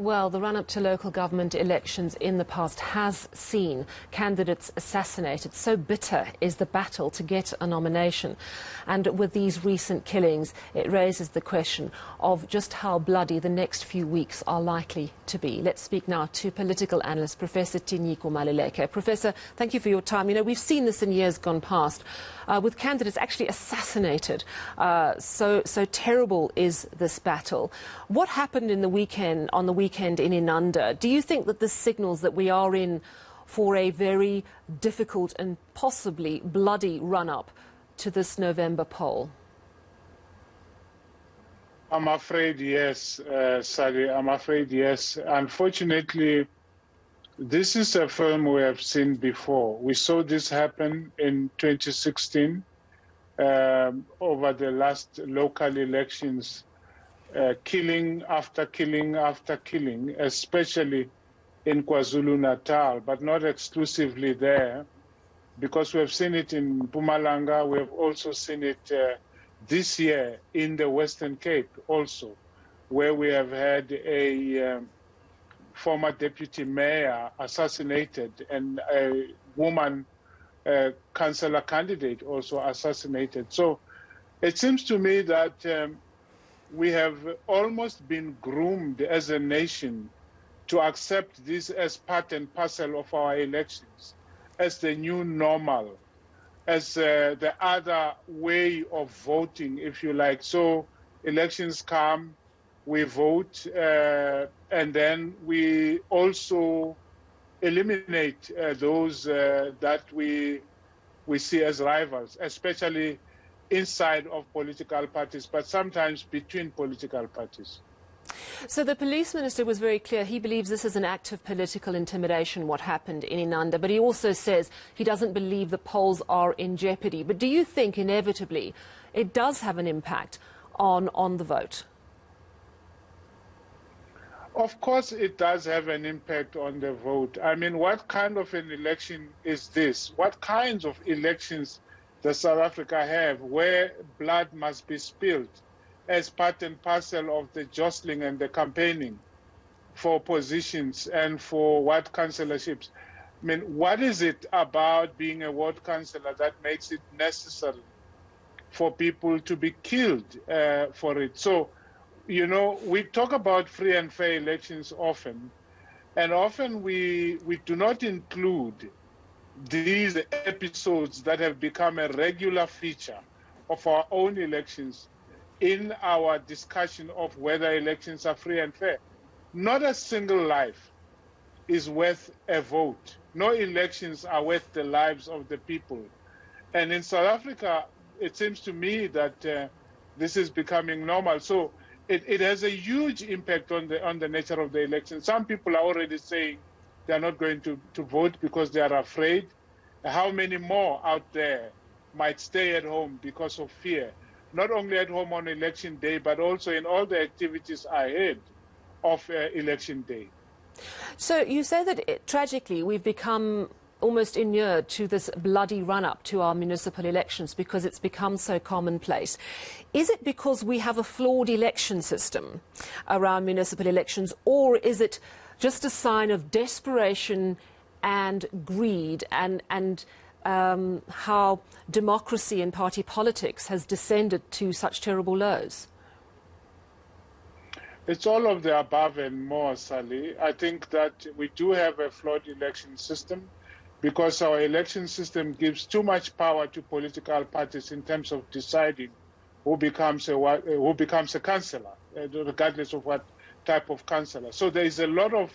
Well, the run-up to local government elections in the past has seen candidates assassinated. So bitter is the battle to get a nomination. And with these recent killings, it raises the question of just how bloody the next few weeks are likely to be. Let's speak now to political analyst Professor Tinyiko Maluleke. Professor, thank you for your time. You know, we've seen this in years gone past, with candidates actually assassinated. So terrible is this battle. What happened on the weekend in Inanda? Do you think that this signals that we are in for a very difficult and possibly bloody run-up to this November poll? I'm afraid yes, Sally. I'm afraid yes. Unfortunately, this is a film we have seen before. We saw this happen in 2016 over the last local elections. Killing after killing after killing, especially in KwaZulu-Natal, but not exclusively there, because we have seen it in Mpumalanga. We have also seen it this year in the Western Cape also, where we have had a former deputy mayor assassinated and a woman councillor candidate also assassinated. So it seems to me that we have almost been groomed as a nation to accept this as part and parcel of our elections, as the new normal, as the other way of voting, if you like. So elections come, we vote, and then we also eliminate those that we see as rivals, especially inside of political parties, but sometimes between political parties. So the police minister was very clear. He believes this is an act of political intimidation, what happened in Inanda, but he also says he doesn't believe the polls are in jeopardy. But do you think inevitably it does have an impact on the vote? Of course it does have an impact on the vote. I mean, what kind of an election is this? What kinds of elections does South Africa have where blood must be spilled as part and parcel of the jostling and the campaigning for positions and for ward councilorships? I mean, what is it about being a ward councillor that makes it necessary for people to be killed for it? So, you know, we talk about free and fair elections often, and often we do not include these episodes that have become a regular feature of our own elections in our discussion of whether elections are free and fair. Not a single life is worth a vote. No elections are worth the lives of the people. And in South Africa, it seems to me that this is becoming normal. So it has a huge impact on the nature of the election. Some people are already saying they are not going to vote because they are afraid. How many more out there might stay at home because of fear? Not only at home on election day, but also in all the activities ahead of election day. So you say that tragically we've become almost inured to this bloody run-up to our municipal elections because it's become so commonplace. Is it because we have a flawed election system around municipal elections, or is it just a sign of desperation and greed and how democracy and party politics has descended to such terrible lows? It's all of the above and more, Sally. I think that we do have a flawed election system because our election system gives too much power to political parties in terms of deciding who becomes a councillor, regardless of what type of councillor. So there is a lot of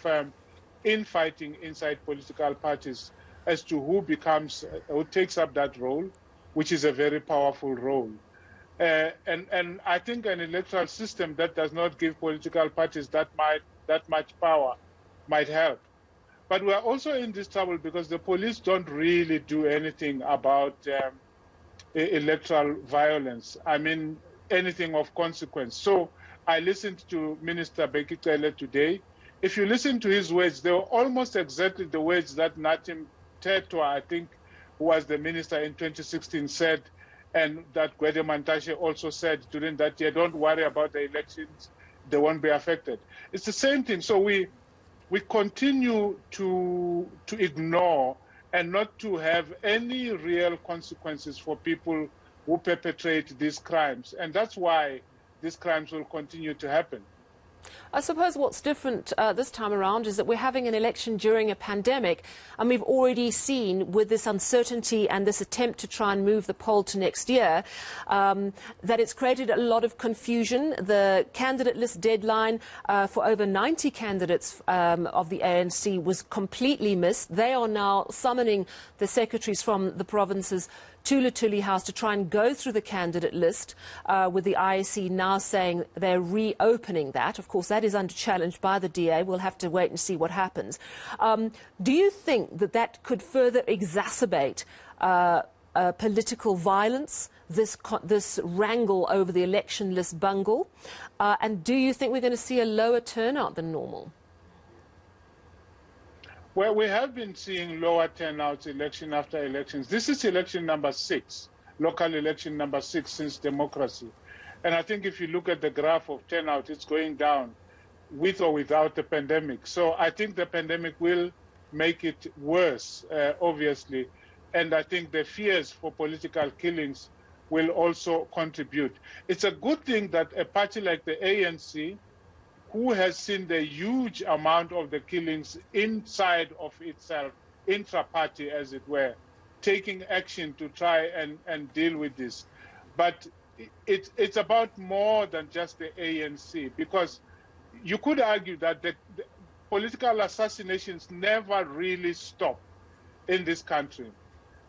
infighting inside political parties as to who takes up that role, which is a very powerful role. And I think an electoral system that does not give political parties that much power might help. But we are also in this trouble because the police don't really do anything about electoral violence. I mean, anything of consequence. So I listened to Minister Bekicele today. If you listen to his words, they were almost exactly the words that Natim Tetwa, I think, who was the minister in 2016, said, and that Gwede Mantashe also said during that year. Don't worry about the elections. they won't be affected. It's the same thing. So we continue to ignore and not to have any real consequences for people who perpetrate these crimes. And that's why these crimes will continue to happen. I suppose what's different this time around is that we're having an election during a pandemic, and we've already seen with this uncertainty and this attempt to try and move the poll to next year that it's created a lot of confusion. The candidate list deadline for over 90 candidates of the ANC was completely missed. They are now summoning the secretaries from the provinces to Lutuli House to try and go through the candidate list, with the IEC now saying they're reopening that. Of course, that is under challenge by the DA. We'll have to wait and see what happens. Do you think that that could further exacerbate political violence, this wrangle over the election list bungle? And do you think we're going to see a lower turnout than normal? Well, we have been seeing lower turnouts election after elections. This is election number 6, local election number 6 since democracy. And I think if you look at the graph of turnout, it's going down with or without the pandemic. So I think the pandemic will make it worse, obviously. And I think the fears for political killings will also contribute. It's a good thing that a party like the ANC, who has seen the huge amount of the killings inside of itself, intra-party as it were, taking action to try and deal with this. But it's about more than just the ANC, because you could argue that the political assassinations never really stop in this country.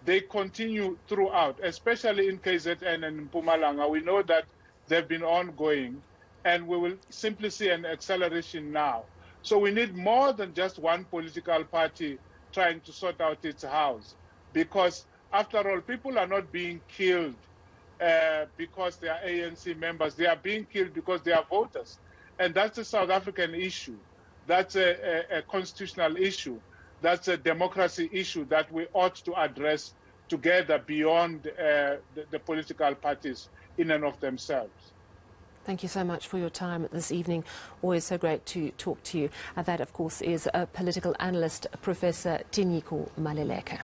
They continue throughout, especially in KZN and in Mpumalanga. We know that they've been ongoing, and we will simply see an acceleration now. So we need more than just one political party trying to sort out its house, because after all, people are not being killed because they are ANC members. They are being killed because they are voters. And that's a South African issue. That's a constitutional issue. That's a democracy issue that we ought to address together beyond the political parties in and of themselves. Thank you so much for your time this evening. Always so great to talk to you. And that, of course, is a political analyst, Professor Tinyiko Maluleke.